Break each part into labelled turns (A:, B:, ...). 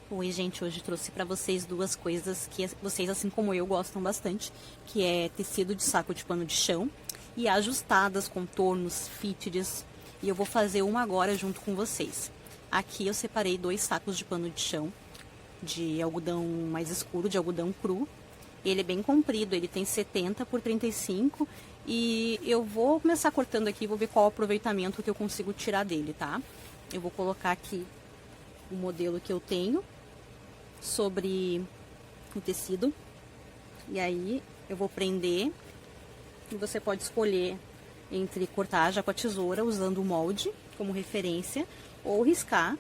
A: Oi, gente, hoje trouxe para vocês duas coisas que vocês, assim como eu, gostam bastante, que é tecido de saco de pano de chão e ajustadas, contornos, fitted, e eu vou fazer uma agora junto com vocês. Aqui eu separei 2 sacos de pano de chão, de algodão mais escuro, de algodão cru. Ele é bem comprido, ele tem 70 por 35 e eu vou começar cortando aqui, vou ver qual o aproveitamento que eu consigo tirar dele, tá? Eu vou colocar aqui o modelo que eu tenho sobre o tecido, e aí eu vou prender, e você pode escolher entre cortar já com a tesoura usando o molde como referência, ou riscar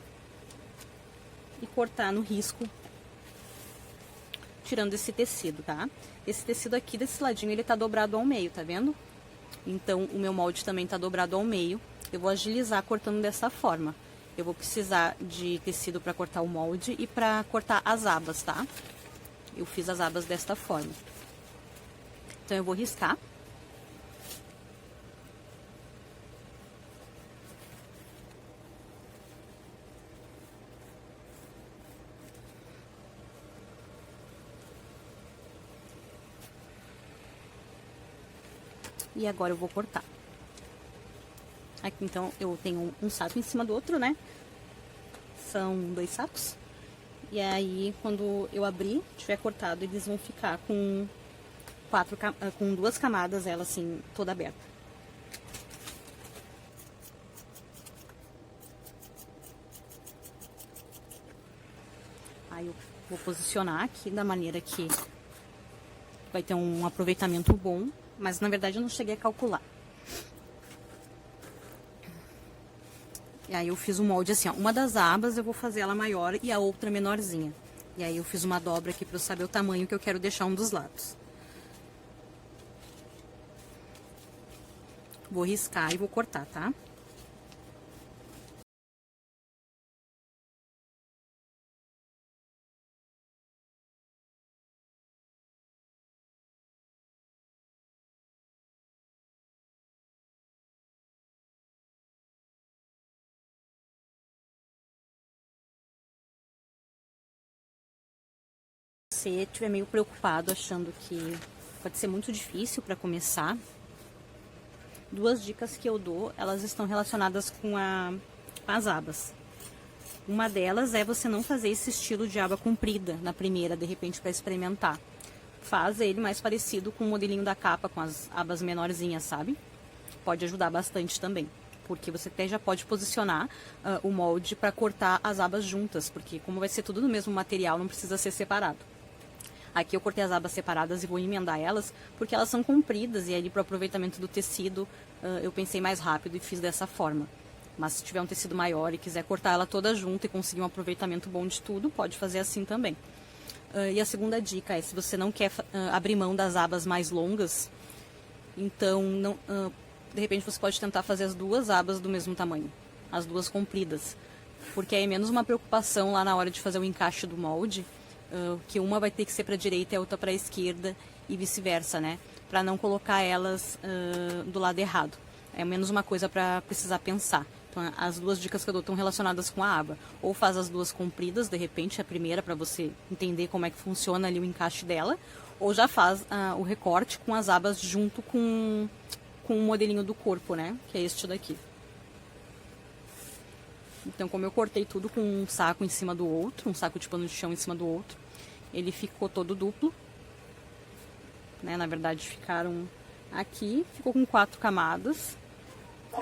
A: e cortar no risco, tirando esse tecido, tá? Esse tecido aqui desse ladinho ele tá dobrado ao meio, tá vendo? Então o meu molde também tá dobrado ao meio. Eu vou agilizar cortando dessa forma. Eu vou precisar de tecido para cortar o molde e para cortar as abas, tá? Eu fiz as abas desta forma. Então eu vou riscar. E agora eu vou cortar. Aqui então eu tenho um saco em cima do outro, né? São 2 sacos. E aí quando eu abrir, tiver cortado, eles vão ficar com 2 camadas, ela assim, toda aberta. Aí eu vou posicionar aqui da maneira que vai ter um aproveitamento bom, mas na verdade eu não cheguei a calcular. E aí eu fiz o molde assim, ó, uma das abas eu vou fazer ela maior e a outra menorzinha. E aí eu fiz uma dobra aqui para eu saber o tamanho que eu quero deixar um dos lados. Vou riscar e vou cortar, tá? Se você estiver meio preocupado, achando que pode ser muito difícil para começar, 2 dicas que eu dou, elas estão relacionadas com as abas. Uma delas é você não fazer esse estilo de aba comprida na primeira, de repente, para experimentar. Faz ele mais parecido com o modelinho da capa, com as abas menorzinhas, sabe? Pode ajudar bastante também, porque você até já pode posicionar o molde para cortar as abas juntas, porque como vai ser tudo do mesmo material, não precisa ser separado. Aqui eu cortei as abas separadas e vou emendar elas, porque elas são compridas e aí para o aproveitamento do tecido eu pensei mais rápido e fiz dessa forma. Mas se tiver um tecido maior e quiser cortar ela toda junto e conseguir um aproveitamento bom de tudo, pode fazer assim também. E a segunda dica é, se você não quer abrir mão das abas mais longas, então de repente você pode tentar fazer as 2 abas do mesmo tamanho, as 2 compridas, porque aí é menos uma preocupação lá na hora de fazer o encaixe do molde, que uma vai ter que ser para a direita e a outra para a esquerda e vice-versa, né? Para não colocar elas do lado errado. É menos uma coisa para precisar pensar. Então, as 2 dicas que eu dou estão relacionadas com a aba. Ou faz as 2 compridas, de repente, a primeira, para você entender como é que funciona ali o encaixe dela. Ou já faz o recorte com as abas junto com o modelinho do corpo, né? Que é este daqui. Então, como eu cortei tudo com um saco em cima do outro, um saco de pano de chão em cima do outro, ele ficou todo duplo, né? Na verdade, ficaram aqui, ficou com 4 camadas,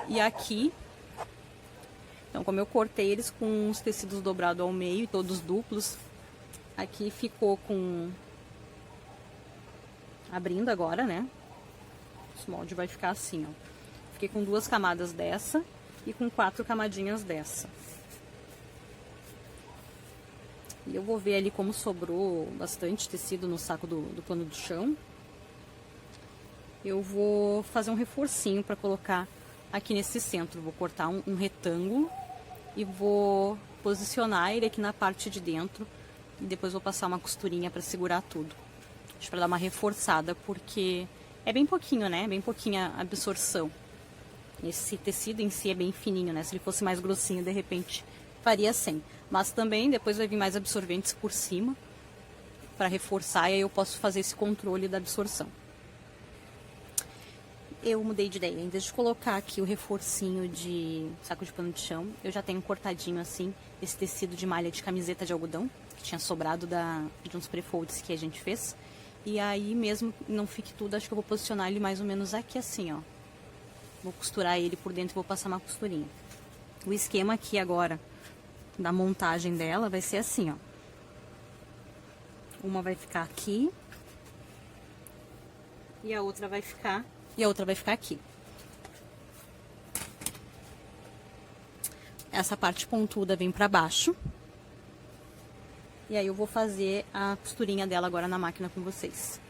A: e aqui, então, como eu cortei eles com os tecidos dobrados ao meio, todos duplos, aqui ficou com, abrindo agora, né? Esse molde vai ficar assim, ó. Fiquei com 2 camadas dessa e com 4 camadinhas dessa. E eu vou ver ali como sobrou bastante tecido no saco do pano do chão. Eu vou fazer um reforcinho para colocar aqui nesse centro. Vou cortar um retângulo e vou posicionar ele aqui na parte de dentro. E depois vou passar uma costurinha para segurar tudo. Acho para dar uma reforçada, porque é bem pouquinho, né? Bem pouquinha absorção. Esse tecido em si é bem fininho, né? Se ele fosse mais grossinho, de repente, faria sem. Mas também depois vai vir mais absorventes por cima para reforçar, e aí eu posso fazer esse controle da absorção. Eu mudei de ideia, em vez de colocar aqui o reforcinho de saco de pano de chão, eu já tenho cortadinho assim esse tecido de malha de camiseta de algodão, que tinha sobrado de uns prefolds que a gente fez. E aí, mesmo que não fique tudo, acho que eu vou posicionar ele mais ou menos aqui assim, ó. Vou costurar ele por dentro e vou passar uma costurinha. O esquema aqui agora, da montagem dela, vai ser assim, ó. Uma vai ficar aqui. E a outra vai ficar aqui. Essa parte pontuda vem pra baixo. E aí eu vou fazer a costurinha dela agora na máquina com vocês.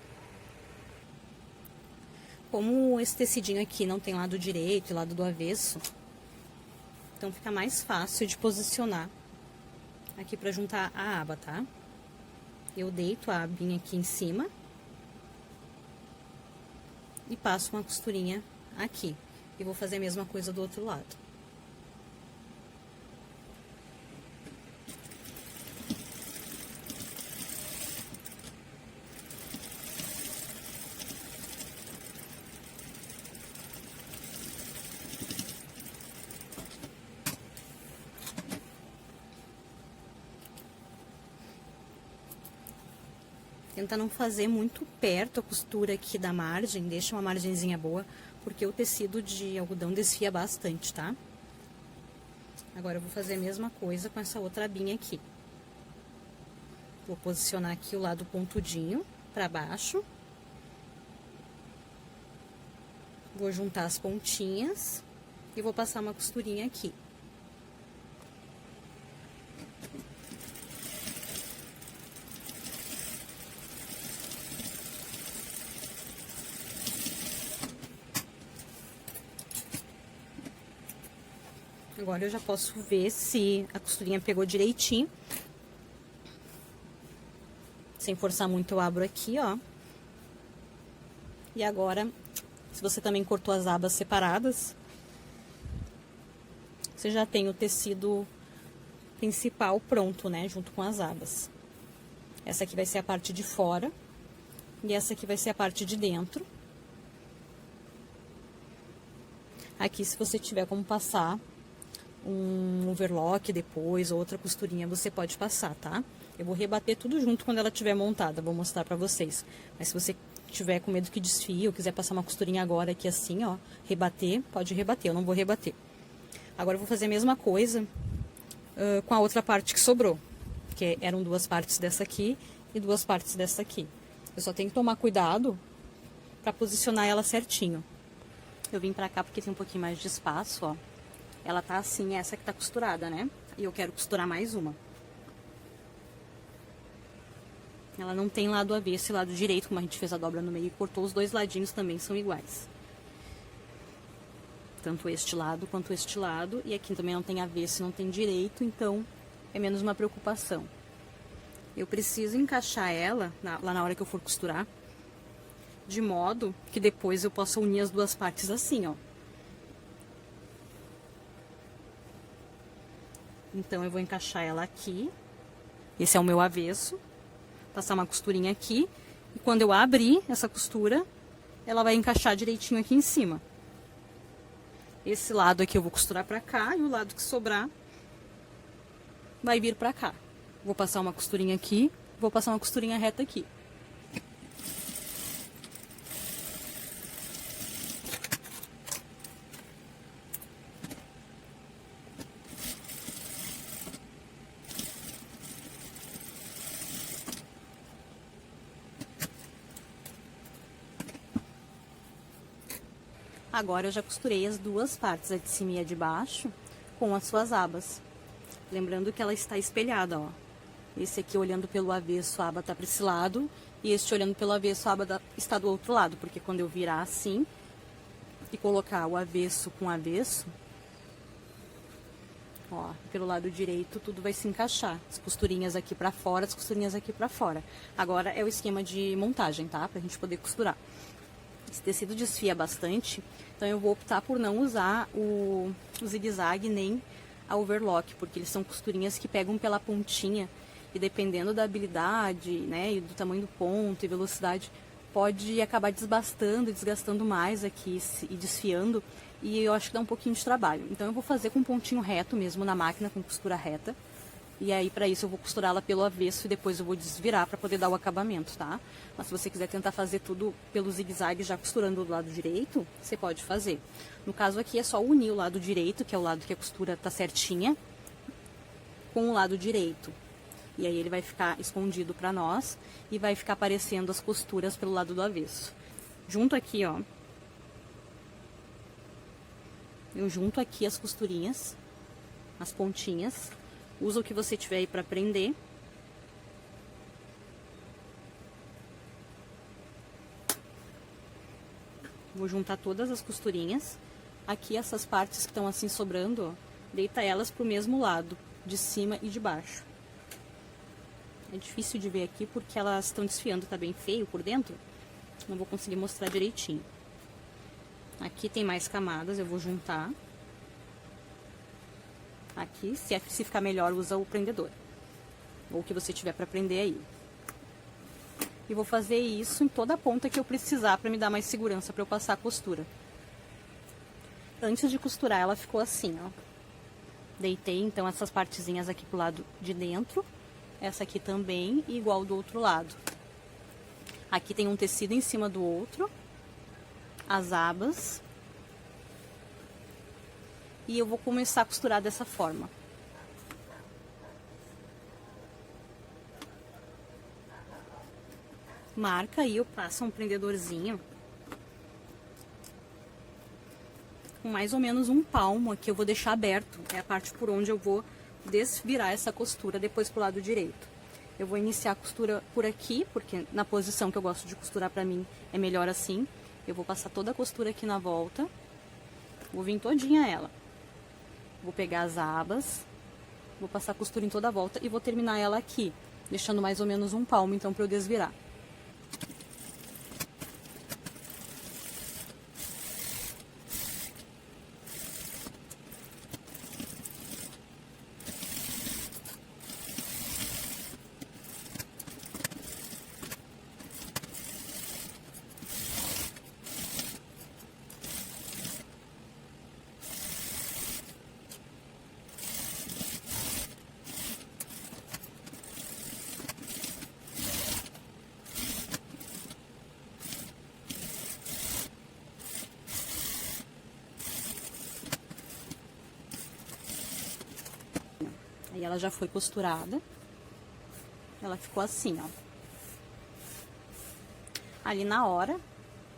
A: Como esse tecidinho aqui não tem lado direito e lado do avesso, então fica mais fácil de posicionar aqui pra juntar a aba, tá? Eu deito a abinha aqui em cima e passo uma costurinha aqui. E vou fazer a mesma coisa do outro lado. Tenta não fazer muito perto a costura aqui da margem, deixa uma margenzinha boa, porque o tecido de algodão desfia bastante, tá? Agora eu vou fazer a mesma coisa com essa outra abinha aqui. Vou posicionar aqui o lado pontudinho pra baixo. Vou juntar as pontinhas e vou passar uma costurinha aqui. Agora eu já posso ver se a costurinha pegou direitinho. Sem forçar muito, eu abro aqui, ó. E agora, se você também cortou as abas separadas, você já tem o tecido principal pronto, né, junto com as abas. Essa aqui vai ser a parte de fora e essa aqui vai ser a parte de dentro. Aqui, se você tiver como passar um overlock depois, ou outra costurinha, você pode passar, tá? Eu vou rebater tudo junto quando ela estiver montada, vou mostrar pra vocês. Mas se você tiver com medo que desfie, ou quiser passar uma costurinha agora aqui assim, ó, rebater, pode rebater, eu não vou rebater. Agora eu vou fazer a mesma coisa com a outra parte que sobrou, que eram duas partes dessa aqui e duas partes dessa aqui. Eu só tenho que tomar cuidado pra posicionar ela certinho. Eu vim pra cá porque tem um pouquinho mais de espaço, ó. Ela tá assim, essa que tá costurada, né? E eu quero costurar mais uma. Ela não tem lado avesso e lado direito, como a gente fez a dobra no meio e cortou. Os dois ladinhos também são iguais. Tanto este lado quanto este lado. E aqui também não tem avesso e não tem direito, então é menos uma preocupação. Eu preciso encaixar ela, lá na hora que eu for costurar, de modo que depois eu possa unir as duas partes assim, ó. Então, eu vou encaixar ela aqui. Esse é o meu avesso. Passar uma costurinha aqui. E quando eu abrir essa costura, ela vai encaixar direitinho aqui em cima. Esse lado aqui eu vou costurar pra cá. E o lado que sobrar vai vir pra cá. Vou passar uma costurinha aqui. Vou passar uma costurinha reta aqui. Agora eu já costurei as duas partes, a de cima e a de baixo, com as suas abas. Lembrando que ela está espelhada, ó. Esse aqui olhando pelo avesso, a aba tá para esse lado, e este olhando pelo avesso, a aba está do outro lado, porque quando eu virar assim e colocar o avesso com avesso, ó, pelo lado direito tudo vai se encaixar. As costurinhas aqui pra fora, as costurinhas aqui pra fora. Agora é o esquema de montagem, tá? Pra gente poder costurar. Esse tecido desfia bastante, então eu vou optar por não usar o zigue-zague nem a overlock, porque eles são costurinhas que pegam pela pontinha e dependendo da habilidade, né, e do tamanho do ponto e velocidade, pode acabar desbastando e desgastando mais aqui e desfiando, e eu acho que dá um pouquinho de trabalho. Então eu vou fazer com um pontinho reto mesmo na máquina, com costura reta, e aí para isso eu vou costurá-la pelo avesso e depois eu vou desvirar para poder dar o acabamento, tá? Mas se você quiser tentar fazer tudo pelo zigue-zague já costurando do lado direito, você pode fazer. No caso aqui é só unir o lado direito, que é o lado que a costura tá certinha, com o lado direito. E aí ele vai ficar escondido para nós e vai ficar aparecendo as costuras pelo lado do avesso. Junto aqui, ó. Eu junto aqui as costurinhas, as pontinhas. Usa o que você tiver aí para prender. Vou juntar todas as costurinhas. Aqui essas partes que estão assim sobrando, ó, deita elas pro mesmo lado, de cima e de baixo. É difícil de ver aqui porque elas estão desfiando, tá bem feio por dentro. Não vou conseguir mostrar direitinho. Aqui tem mais camadas, eu vou juntar. Aqui, se ficar melhor, usa o prendedor. Ou o que você tiver para prender aí. E vou fazer isso em toda a ponta que eu precisar para me dar mais segurança para eu passar a costura. Antes de costurar, ela ficou assim, ó. Deitei, então, essas partezinhas aqui pro lado de dentro. Essa aqui também, e igual do outro lado. Aqui tem um tecido em cima do outro. As abas. E eu vou começar a costurar dessa forma. Marca aí, eu passo um prendedorzinho. Com mais ou menos um palmo aqui, eu vou deixar aberto. É a parte por onde eu vou desvirar essa costura depois pro lado direito. Eu vou iniciar a costura por aqui, porque na posição que eu gosto de costurar pra mim é melhor assim. Eu vou passar toda a costura aqui na volta. Vou vir todinha ela. Vou pegar as abas, vou passar a costura em toda a volta e vou terminar ela aqui, deixando mais ou menos um palmo, então, para eu desvirar. Aí ela já foi costurada. Ela ficou assim, ó. Ali na hora,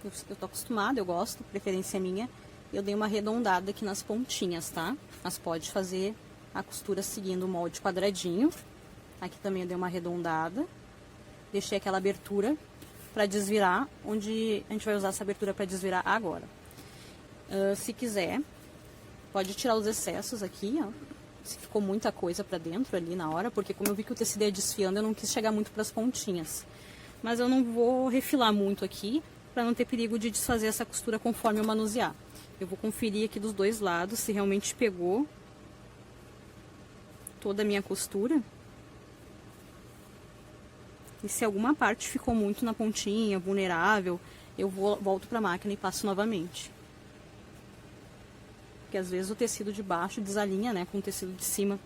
A: eu tô acostumada, eu gosto, preferência minha, eu dei uma arredondada aqui nas pontinhas, tá? Mas pode fazer a costura seguindo o molde quadradinho. Aqui também eu dei uma arredondada. Deixei aquela abertura pra desvirar, onde a gente vai usar essa abertura pra desvirar agora. Se quiser, pode tirar os excessos aqui, ó. Se ficou muita coisa pra dentro ali na hora, porque como eu vi que o tecido ia desfiando, eu não quis chegar muito pras pontinhas. Mas eu não vou refilar muito aqui, pra não ter perigo de desfazer essa costura conforme eu manusear. Eu vou conferir aqui dos dois lados, se realmente pegou toda a minha costura. E se alguma parte ficou muito na pontinha, vulnerável, eu volto pra máquina e passo novamente. Porque às vezes o tecido de baixo desalinha, né, com o tecido de cima.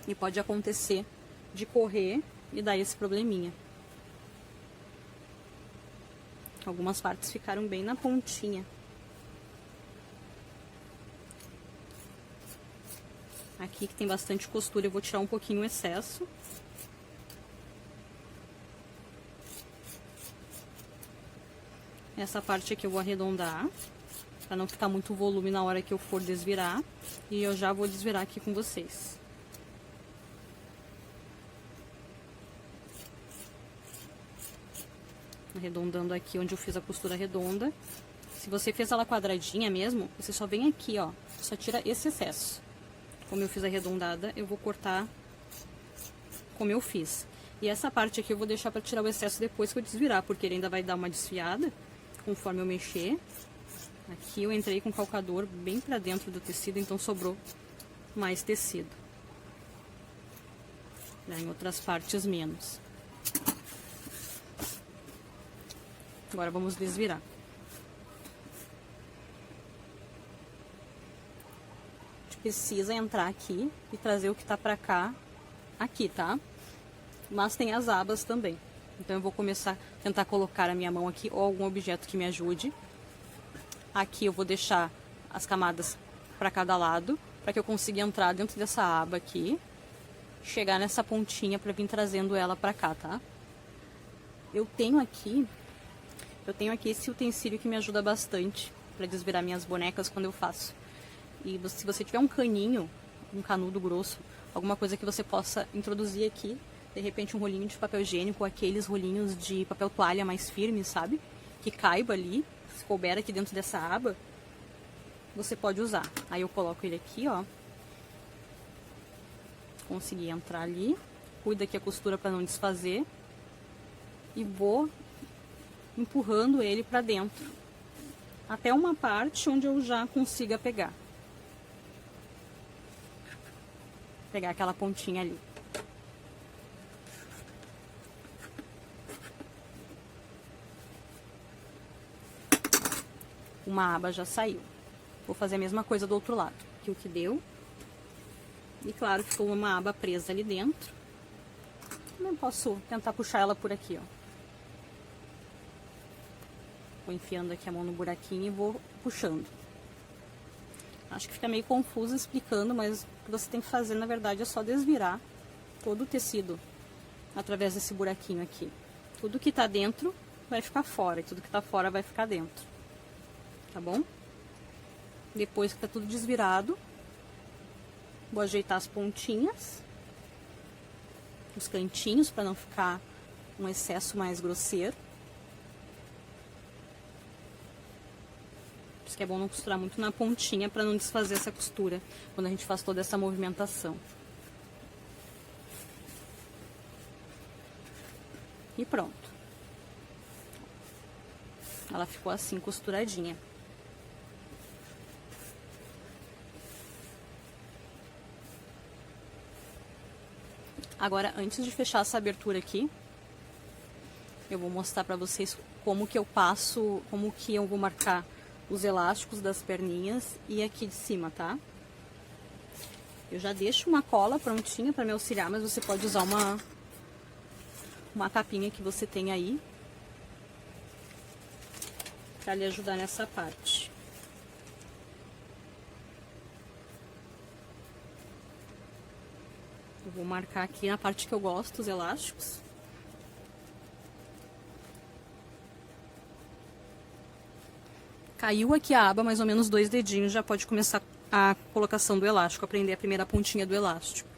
A: E pode acontecer de correr e dar esse probleminha. Algumas partes ficaram bem na pontinha. Aqui que tem bastante costura, eu vou tirar um pouquinho o excesso. Essa parte aqui eu vou arredondar, para não ficar muito volume na hora que eu for desvirar. E eu já vou desvirar aqui com vocês. Arredondando aqui onde eu fiz a costura redonda. Se você fez ela quadradinha mesmo, você só vem aqui, ó, só tira esse excesso. Como eu fiz arredondada, eu vou cortar como eu fiz. E essa parte aqui eu vou deixar para tirar o excesso depois que eu desvirar, porque ele ainda vai dar uma desfiada conforme eu mexer. Aqui eu entrei com o calcador bem para dentro do tecido, então sobrou mais tecido. Em outras partes menos. Agora vamos desvirar. A gente precisa entrar aqui e trazer o que tá pra cá, aqui, tá? Mas tem as abas também. Então eu vou começar a tentar colocar a minha mão aqui ou algum objeto que me ajude. Aqui eu vou deixar as camadas para cada lado, para que eu consiga entrar dentro dessa aba aqui, chegar nessa pontinha para vir trazendo ela para cá, tá? Eu tenho aqui esse utensílio que me ajuda bastante para desvirar minhas bonecas quando eu faço. E se você tiver um caninho, um canudo grosso, alguma coisa que você possa introduzir aqui, de repente um rolinho de papel higiênico, ou aqueles rolinhos de papel toalha mais firmes, sabe? Que caiba ali, se couber aqui dentro dessa aba, você pode usar. Aí eu coloco ele aqui, ó. Consegui entrar ali. Cuida aqui a costura para não desfazer. E vou empurrando ele para dentro. Até uma parte onde eu já consiga pegar. Pegar aquela pontinha ali. Uma aba já saiu. Vou fazer a mesma coisa do outro lado. Aqui o que deu. E claro, ficou uma aba presa ali dentro. Também posso tentar puxar ela por aqui, ó. Vou enfiando aqui a mão no buraquinho e vou puxando. Acho que fica meio confuso explicando, mas o que você tem que fazer, na verdade, é só desvirar todo o tecido através desse buraquinho aqui. Tudo que tá dentro vai ficar fora e tudo que tá fora vai ficar dentro. Tá bom? Depois que tá tudo desvirado, vou ajeitar as pontinhas, os cantinhos, para não ficar um excesso mais grosseiro. Por isso que é bom não costurar muito na pontinha, para não desfazer essa costura quando a gente faz toda essa movimentação. E pronto. Ela ficou assim, costuradinha. Agora, antes de fechar essa abertura aqui, eu vou mostrar pra vocês como que eu passo, como que eu vou marcar os elásticos das perninhas e aqui de cima, tá? Eu já deixo uma cola prontinha pra me auxiliar, mas você pode usar uma capinha que você tem aí pra lhe ajudar nessa parte. Eu vou marcar aqui na parte que eu gosto, os elásticos. Caiu aqui a aba, mais ou menos 2 dedinhos, já pode começar a colocação do elástico, aprender a primeira pontinha do elástico.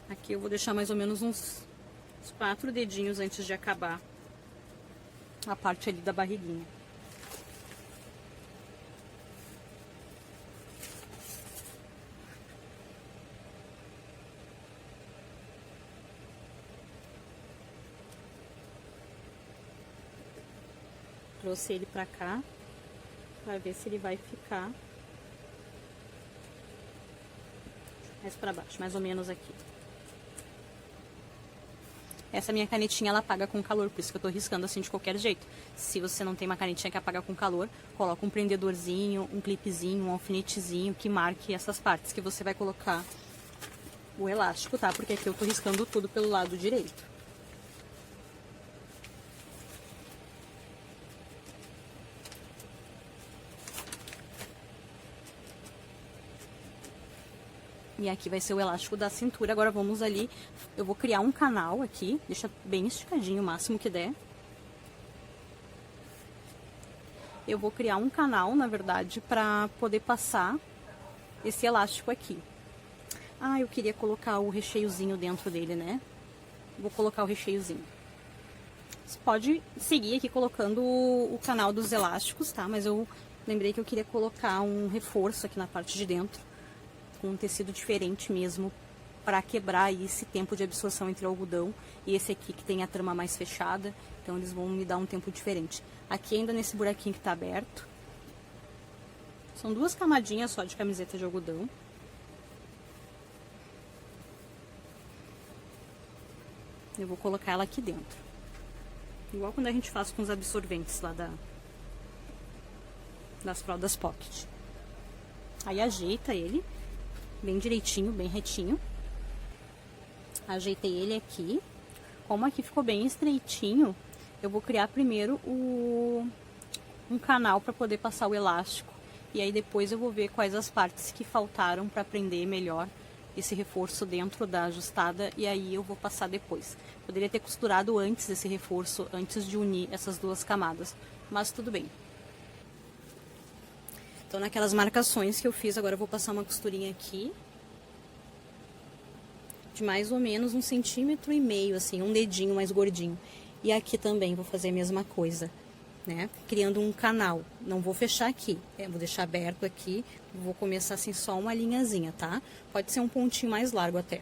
A: Aqui eu vou deixar mais ou menos uns 4 dedinhos antes de acabar a parte ali da barriguinha. Trouxe ele pra cá, pra ver se ele vai ficar mais pra baixo, mais ou menos aqui. Essa minha canetinha, ela apaga com calor, por isso que eu tô riscando assim de qualquer jeito. Se você não tem uma canetinha que apaga com calor, coloca um prendedorzinho, um clipezinho, um alfinetezinho que marque essas partes que você vai colocar o elástico, tá? Porque aqui eu tô riscando tudo pelo lado direito. E aqui vai ser o elástico da cintura. Agora vamos ali, eu vou criar um canal aqui, deixa bem esticadinho o máximo que der. Eu vou criar um canal, na verdade, pra poder passar esse elástico aqui. Ah, eu queria colocar o recheiozinho dentro dele, né? Vou colocar o recheiozinho. Você pode seguir aqui colocando o canal dos elásticos, tá? Mas eu lembrei que eu queria colocar um reforço aqui na parte de dentro, com um tecido diferente mesmo, para quebrar aí esse tempo de absorção entre o algodão e esse aqui que tem a trama mais fechada. Então eles vão me dar um tempo diferente. Aqui ainda nesse buraquinho que tá aberto, São 2 camadinhas só de camiseta de algodão. Eu vou colocar ela aqui dentro. Igual quando a gente faz com os absorventes lá das fraldas pocket. Aí ajeita ele bem direitinho, bem retinho. Ajeitei ele aqui. Como aqui ficou bem estreitinho, eu vou criar primeiro um canal para poder passar o elástico. E aí depois eu vou ver quais as partes que faltaram para prender melhor esse reforço dentro da ajustada, e aí eu vou passar depois. Poderia ter costurado antes esse reforço, antes de unir essas 2 camadas, mas tudo bem. Então naquelas marcações que eu fiz, agora eu vou passar uma costurinha aqui, de mais ou menos 1,5 centímetros, assim, um dedinho mais gordinho. E aqui também vou fazer a mesma coisa, né? Criando um canal. Não vou fechar aqui, vou deixar aberto aqui. Vou começar assim só uma linhazinha, tá? Pode ser um pontinho mais largo até.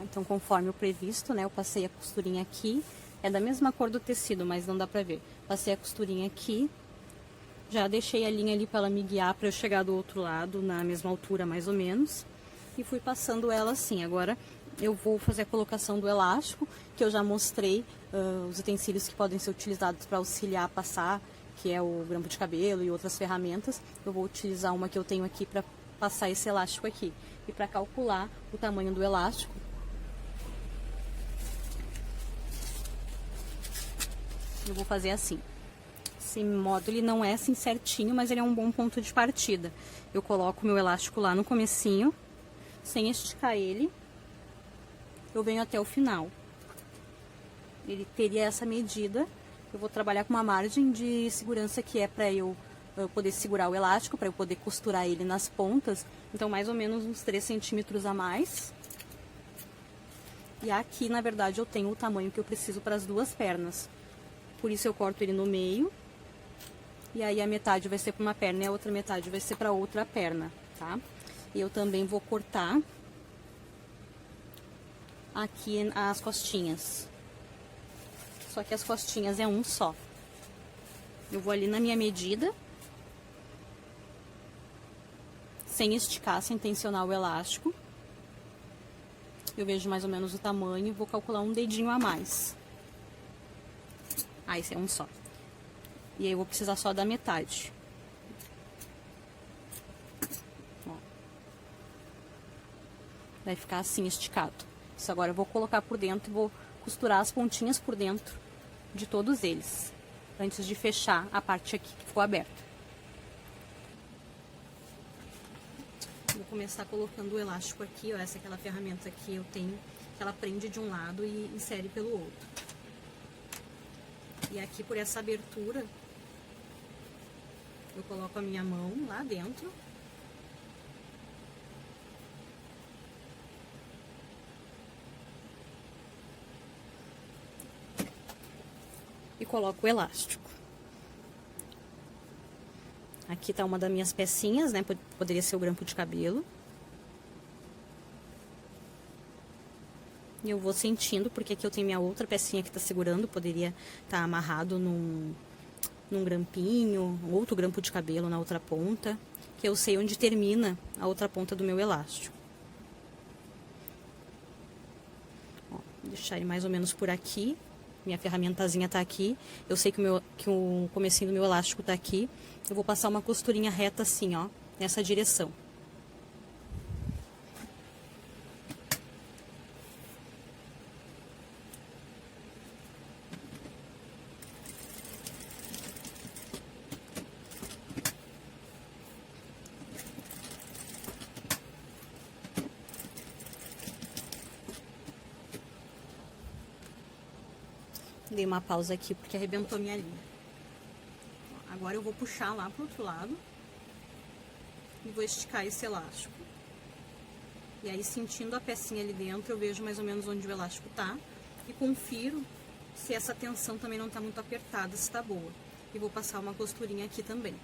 A: Então, conforme o previsto, né, eu passei a costurinha aqui. É da mesma cor do tecido, mas não dá pra ver. Passei a costurinha aqui. Já deixei a linha ali pra ela me guiar pra eu chegar do outro lado, na mesma altura mais ou menos. E fui passando ela assim. Agora eu vou fazer a colocação do elástico, que eu já mostrei os utensílios que podem ser utilizados para auxiliar a passar, que é o grampo de cabelo e outras ferramentas. Eu vou utilizar uma que eu tenho aqui para passar esse elástico aqui. E para calcular o tamanho do elástico, eu vou fazer assim. Esse modo ele não é assim certinho, mas ele é um bom ponto de partida. Eu coloco o meu elástico lá no comecinho, sem esticar ele, eu venho até o final. Ele teria essa medida. Eu vou trabalhar com uma margem de segurança que é para eu poder segurar o elástico, para eu poder costurar ele nas pontas. Então, mais ou menos uns 3 centímetros a mais. E aqui, na verdade, eu tenho o tamanho que eu preciso para as 2 pernas. Por isso eu corto ele no meio. E aí a metade vai ser para uma perna e a outra metade vai ser para outra perna, tá? E eu também vou cortar aqui as costinhas. Só que as costinhas é um só. Eu vou ali na minha medida, sem esticar, sem tensionar o elástico. Eu vejo mais ou menos o tamanho e vou calcular um dedinho a mais. Ah, esse é um só. E aí eu vou precisar só da metade. Ó. Vai ficar assim esticado. Isso agora eu vou colocar por dentro e vou costurar as pontinhas por dentro de todos eles, antes de fechar a parte aqui que ficou aberta. Vou começar colocando o elástico aqui, ó, essa é aquela ferramenta que eu tenho, que ela prende de um lado e insere pelo outro. E aqui por essa abertura, eu coloco a minha mão lá dentro. E coloco o elástico. Aqui tá uma das minhas pecinhas, né? Poderia ser o grampo de cabelo. E eu vou sentindo, porque aqui eu tenho minha outra pecinha que tá segurando. Poderia estar amarrado num grampinho, outro grampo de cabelo na outra ponta. Que eu sei onde termina a outra ponta do meu elástico. Ó, vou deixar ele mais ou menos por aqui. Minha ferramentazinha tá aqui. Eu sei que o comecinho do meu elástico tá aqui. Eu vou passar uma costurinha reta assim, ó, nessa direção. Dei uma pausa aqui porque arrebentou minha linha. Agora eu vou puxar lá pro outro lado e vou esticar esse elástico. E aí, sentindo a pecinha ali dentro, eu vejo mais ou menos onde o elástico tá e confiro se essa tensão também não tá muito apertada, se tá boa. E vou passar uma costurinha aqui também.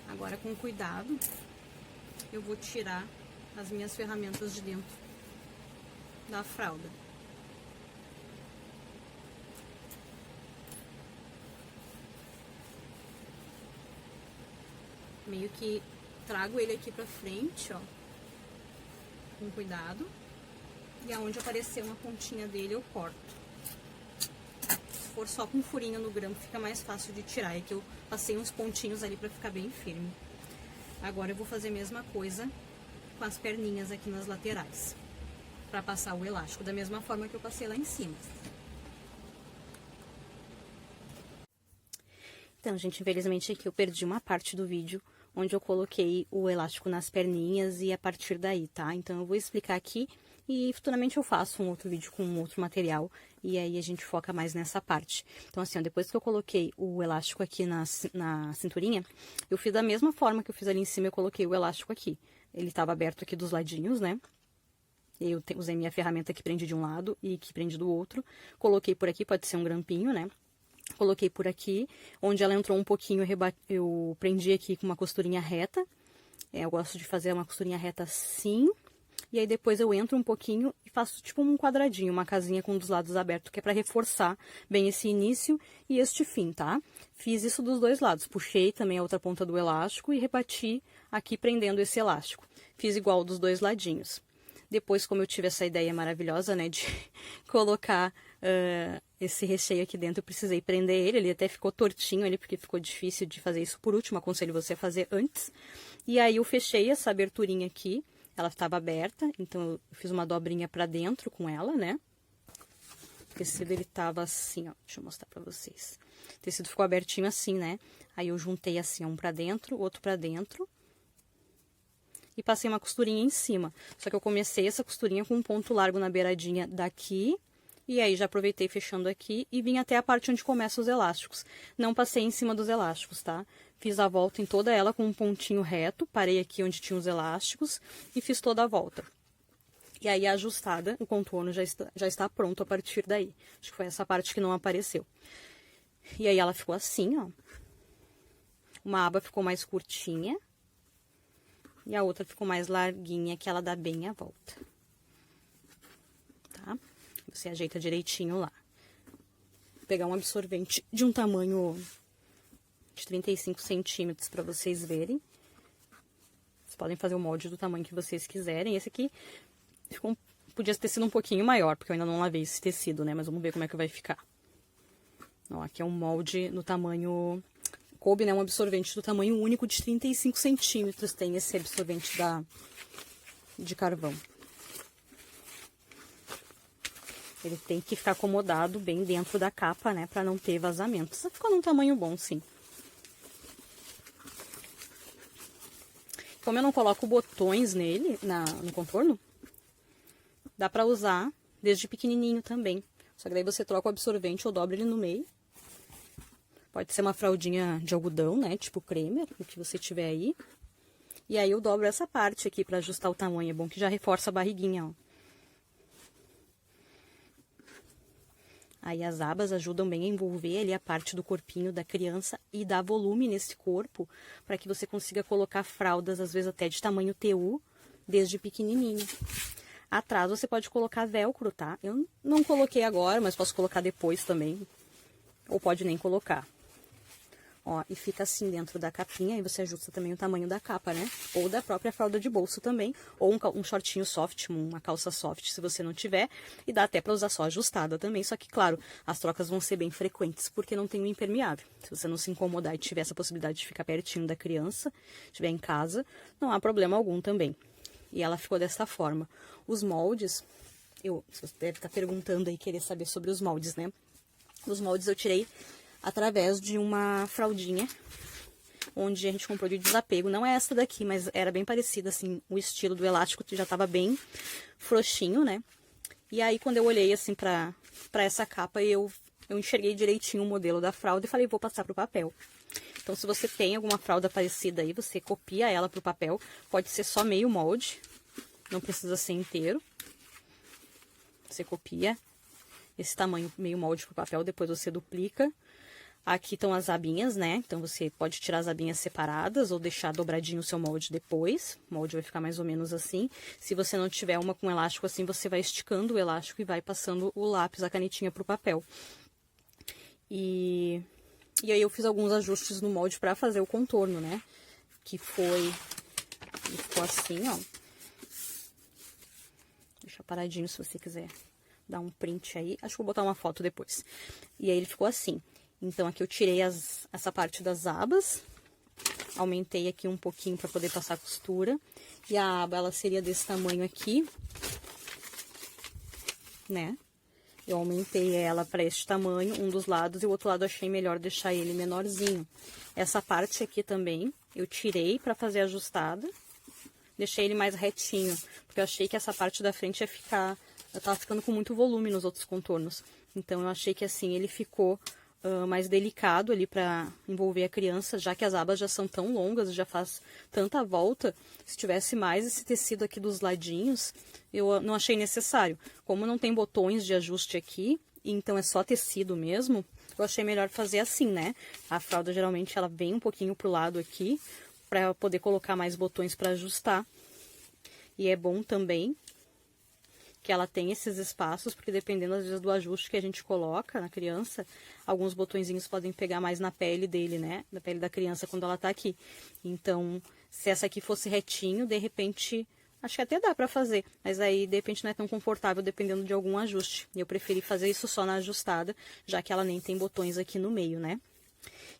A: Agora, com cuidado, eu vou tirar as minhas ferramentas de dentro da fralda. Meio que trago ele aqui pra frente, ó, com cuidado. E aonde aparecer uma pontinha dele, eu corto. Se for só com um furinho no gramo, fica mais fácil de tirar. É que eu passei uns pontinhos ali pra ficar bem firme. Agora eu vou fazer a mesma coisa com as perninhas aqui nas laterais, pra passar o elástico da mesma forma que eu passei lá em cima. Então, gente, infelizmente aqui eu perdi uma parte do vídeo onde eu coloquei o elástico nas perninhas e a partir daí, tá? Então eu vou explicar aqui e futuramente eu faço um outro vídeo com um outro material e aí a gente foca mais nessa parte. Então assim, ó, depois que eu coloquei o elástico aqui na cinturinha, eu fiz da mesma forma que eu fiz ali em cima, eu coloquei o elástico aqui. Ele tava aberto aqui dos ladinhos, né? Eu usei minha ferramenta que prende de um lado e que prende do outro. Coloquei por aqui, pode ser um grampinho, né? Coloquei por aqui, onde ela entrou um pouquinho, eu prendi aqui com uma costurinha reta. Eu gosto de fazer uma costurinha reta assim. E aí depois eu entro um pouquinho e faço tipo um quadradinho, uma casinha com um dos lados abertos, que é pra reforçar bem esse início e este fim, tá? Fiz isso dos dois lados, puxei também a outra ponta do elástico e rebati aqui prendendo esse elástico. Fiz igual dos dois ladinhos. Depois, como eu tive essa ideia maravilhosa, né, de colocar esse recheio aqui dentro, eu precisei prender ele até ficou tortinho ali, porque ficou difícil de fazer isso por último, aconselho você a fazer antes. E aí eu fechei essa aberturinha aqui, ela estava aberta, então eu fiz uma dobrinha pra dentro com ela, né. O tecido ele tava assim, ó, deixa eu mostrar pra vocês. O tecido ficou abertinho assim, né, aí eu juntei assim, um pra dentro, outro pra dentro. E passei uma costurinha em cima. Só que eu comecei essa costurinha com um ponto largo na beiradinha daqui. E aí já aproveitei fechando aqui e vim até a parte onde começam os elásticos. Não passei em cima dos elásticos, tá? Fiz a volta em toda ela com um pontinho reto. Parei aqui onde tinha os elásticos e fiz toda a volta. E aí ajustada, o contorno já está pronto a partir daí. Acho que foi essa parte que não apareceu. E aí ela ficou assim, ó. Uma aba ficou mais curtinha. E a outra ficou mais larguinha, que ela dá bem a volta. Tá? Você ajeita direitinho lá. Vou pegar um absorvente de um tamanho de 35 centímetros pra vocês verem. Vocês podem fazer o molde do tamanho que vocês quiserem. Esse aqui podia ter sido um pouquinho maior, porque eu ainda não lavei esse tecido, né? Mas vamos ver como é que vai ficar. Ó, aqui é um molde no tamanho... Coube, né, um absorvente do tamanho único de 35 centímetros, tem esse absorvente de carvão. Ele tem que ficar acomodado bem dentro da capa, né, pra não ter vazamento. Isso ficou num tamanho bom, sim. Como eu não coloco botões nele, no contorno, dá pra usar desde pequenininho também. Só que daí você troca o absorvente ou dobra ele no meio. Pode ser uma fraldinha de algodão, né, tipo cremer, o que você tiver aí. E aí eu dobro essa parte aqui pra ajustar o tamanho, é bom que já reforça a barriguinha, ó. Aí as abas ajudam bem a envolver ali a parte do corpinho da criança e dar volume nesse corpo, para que você consiga colocar fraldas, às vezes até de tamanho TU, desde pequenininho. Atrás você pode colocar velcro, tá? Eu não coloquei agora, mas posso colocar depois também, ou pode nem colocar. Ó, e fica assim dentro da capinha, e você ajusta também o tamanho da capa, né? Ou da própria fralda de bolso também, ou um shortinho soft, uma calça soft, se você não tiver. E dá até pra usar só ajustada também, só que, claro, as trocas vão ser bem frequentes, porque não tem o impermeável. Se você não se incomodar e tiver essa possibilidade de ficar pertinho da criança, estiver em casa, não há problema algum também. E ela ficou dessa forma. Os moldes, você deve estar perguntando aí, querer saber sobre os moldes, né? Os moldes eu tirei através de uma fraldinha, onde a gente comprou de desapego. Não é essa daqui, mas era bem parecida, assim, o estilo do elástico já tava bem frouxinho, né? E aí, quando eu olhei, assim, pra essa capa, eu enxerguei direitinho o modelo da fralda e falei, vou passar pro papel. Então, se você tem alguma fralda parecida aí, você copia ela pro papel. Pode ser só meio molde, não precisa ser inteiro. Você copia esse tamanho meio molde pro papel, depois você duplica. Aqui estão as abinhas, né? Então, você pode tirar as abinhas separadas ou deixar dobradinho o seu molde depois. O molde vai ficar mais ou menos assim. Se você não tiver uma com elástico assim, você vai esticando o elástico e vai passando o lápis, a canetinha pro papel. E aí eu fiz alguns ajustes no molde pra fazer o contorno, né? Que ficou assim, ó. Deixa paradinho se você quiser dar um print aí. Acho que vou botar uma foto depois. E aí ele ficou assim. Então, aqui eu tirei essa parte das abas, aumentei aqui um pouquinho para poder passar a costura. E a aba, ela seria desse tamanho aqui, né? Eu aumentei ela para este tamanho, um dos lados, e o outro lado eu achei melhor deixar ele menorzinho. Essa parte aqui também, eu tirei para fazer a ajustada, deixei ele mais retinho, porque eu achei que essa parte da frente ia ficar... Eu tava ficando com muito volume nos outros contornos. Então, eu achei que assim ele ficou... mais delicado ali para envolver a criança, já que as abas já são tão longas, já faz tanta volta. Se tivesse mais esse tecido aqui dos ladinhos, eu não achei necessário. Como não tem botões de ajuste aqui, então é só tecido mesmo, eu achei melhor fazer assim, né? A fralda geralmente ela vem um pouquinho pro lado aqui, para poder colocar mais botões para ajustar. E é bom também que ela tem esses espaços, porque dependendo às vezes do ajuste que a gente coloca na criança, alguns botõezinhos podem pegar mais na pele dele, né? Na pele da criança quando ela tá aqui. Então, se essa aqui fosse retinho, de repente, acho que até dá pra fazer, mas aí de repente não é tão confortável dependendo de algum ajuste. E eu preferi fazer isso só na ajustada, já que ela nem tem botões aqui no meio, né?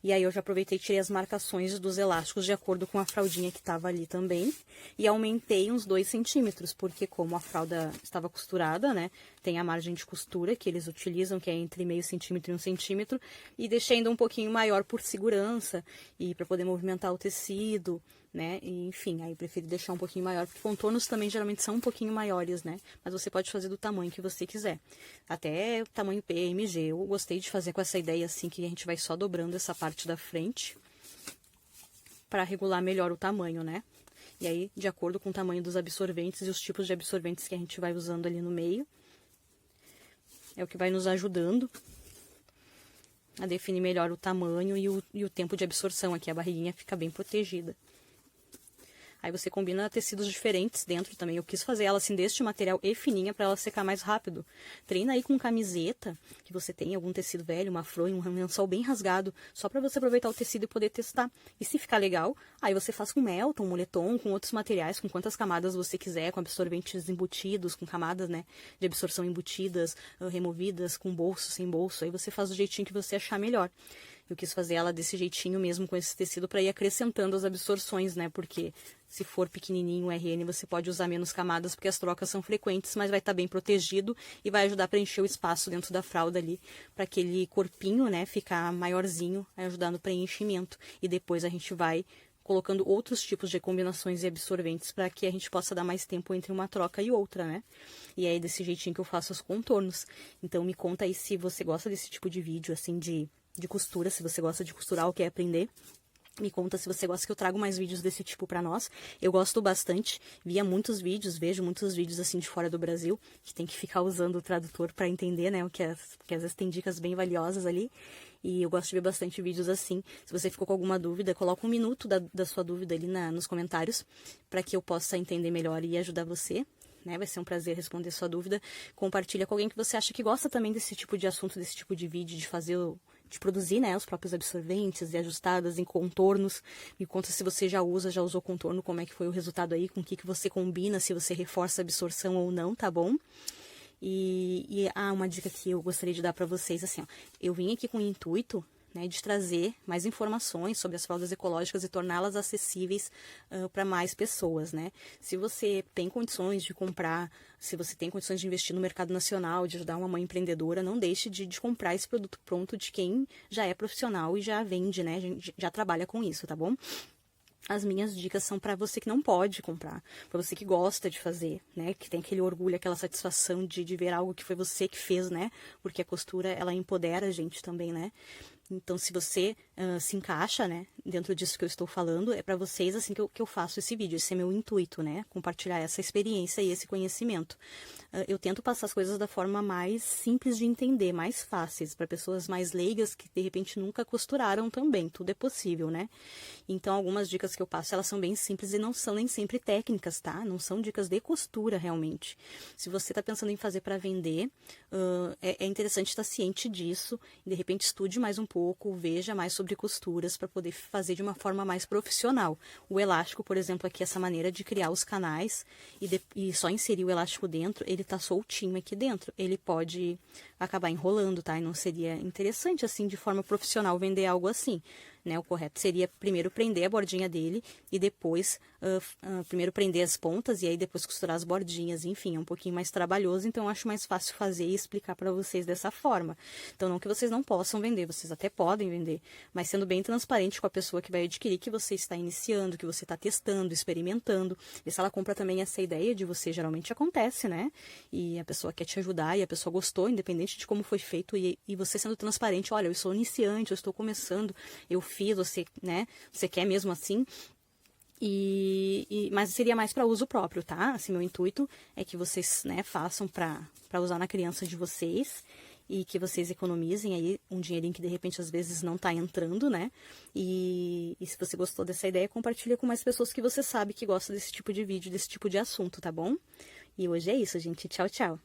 A: E aí eu já aproveitei e tirei as marcações dos elásticos de acordo com a fraldinha que estava ali também. E aumentei uns 2 centímetros, porque como a fralda estava costurada, né? Tem a margem de costura que eles utilizam, que é entre meio centímetro e 1 centímetro. E deixei ainda um pouquinho maior por segurança e para poder movimentar o tecido, né? E, enfim, aí preferi deixar um pouquinho maior, porque contornos também geralmente são um pouquinho maiores, né? Mas você pode fazer do tamanho que você quiser. Até o tamanho PMG. Eu gostei de fazer com essa ideia assim, que a gente vai só dobrando essa parte da frente para regular melhor o tamanho, né? E aí, de acordo com o tamanho dos absorventes e os tipos de absorventes que a gente vai usando ali no meio, é o que vai nos ajudando a definir melhor o tamanho e o tempo de absorção. Aqui a barriguinha fica bem protegida. Aí você combina tecidos diferentes dentro também. Eu quis fazer ela assim deste material e fininha para ela secar mais rápido. Treina aí com camiseta, que você tem algum tecido velho, uma fronha, um lençol bem rasgado, só para você aproveitar o tecido e poder testar. E se ficar legal, aí você faz com melton, moletom, com outros materiais, com quantas camadas você quiser, com absorventes embutidos, com camadas, né, de absorção embutidas, removidas, com bolso, sem bolso. Aí você faz do jeitinho que você achar melhor. Eu quis fazer ela desse jeitinho mesmo com esse tecido para ir acrescentando as absorções, né? Porque se for pequenininho o RN, você pode usar menos camadas, porque as trocas são frequentes, mas vai estar bem protegido e vai ajudar a preencher o espaço dentro da fralda ali, para aquele corpinho, né, ficar maiorzinho, ajudar no preenchimento. E depois a gente vai colocando outros tipos de combinações e absorventes para que a gente possa dar mais tempo entre uma troca e outra, né? E é desse jeitinho que eu faço os contornos. Então me conta aí se você gosta desse tipo de vídeo, assim, de costura, se você gosta de costurar ou quer aprender. Me conta se você gosta que eu trago mais vídeos desse tipo pra nós. Eu gosto bastante, vejo muitos vídeos assim de fora do Brasil, que tem que ficar usando o tradutor pra entender, né, porque às vezes tem dicas bem valiosas ali. E eu gosto de ver bastante vídeos assim. Se você ficou com alguma dúvida, coloca 1 minuto da sua dúvida ali nos comentários, pra que eu possa entender melhor e ajudar você. Né? Vai ser um prazer responder sua dúvida. Compartilha com alguém que você acha que gosta também desse tipo de assunto, desse tipo de vídeo, de de produzir, né, os próprios absorventes e ajustadas em contornos. Me conta se você já usou contorno, como é que foi o resultado aí, com o que você combina, se você reforça a absorção ou não, tá bom? Uma dica que eu gostaria de dar para vocês, assim, ó, eu vim aqui com o intuito, né, de trazer mais informações sobre as fraldas ecológicas e torná-las acessíveis para mais pessoas, né? Se você tem condições de comprar, se você tem condições de investir no mercado nacional, de ajudar uma mãe empreendedora, não deixe de comprar esse produto pronto de quem já é profissional e já vende, né? Já trabalha com isso, tá bom? As minhas dicas são para você que não pode comprar, para você que gosta de fazer, né? Que tem aquele orgulho, aquela satisfação de ver algo que foi você que fez, né? Porque a costura, ela empodera a gente também, né? Então, se você se encaixa, né, dentro disso que eu estou falando, é para vocês assim que eu faço esse vídeo. Esse é meu intuito, né? Compartilhar essa experiência e esse conhecimento. Eu tento passar as coisas da forma mais simples de entender, mais fáceis, para pessoas mais leigas que de repente nunca costuraram também. Tudo é possível, né? Então, algumas dicas que eu passo, elas são bem simples e não são nem sempre técnicas, tá? Não são dicas de costura, realmente. Se você está pensando em fazer para vender, é interessante estar ciente disso. E, de repente, estude mais um pouco, veja mais sobre costuras para poder fazer de uma forma mais profissional. O elástico, por exemplo, aqui, essa maneira de criar os canais e só inserir o elástico dentro, ele tá soltinho aqui dentro. Ele pode acabar enrolando, tá? E não seria interessante, assim, de forma profissional, vender algo assim. Né, o correto seria primeiro prender a bordinha dele e depois, primeiro prender as pontas e aí depois costurar as bordinhas. Enfim, é um pouquinho mais trabalhoso, então eu acho mais fácil fazer e explicar para vocês dessa forma. Então, não que vocês não possam vender, vocês até podem vender, mas sendo bem transparente com a pessoa que vai adquirir, que você está iniciando, que você está testando, experimentando. E se ela compra também essa ideia de você, geralmente acontece, né? E a pessoa quer te ajudar e a pessoa gostou, independente de como foi feito, e você sendo transparente, olha, eu sou iniciante, eu estou começando, eu fiz, você, né? Você quer mesmo assim? Mas seria mais para uso próprio, tá? Assim, meu intuito é que vocês, né, façam para usar na criança de vocês e que vocês economizem aí um dinheirinho que de repente às vezes não tá entrando, né? E se você gostou dessa ideia, compartilha com mais pessoas que você sabe que gostam desse tipo de vídeo, desse tipo de assunto, tá bom? E hoje é isso, gente. Tchau, tchau.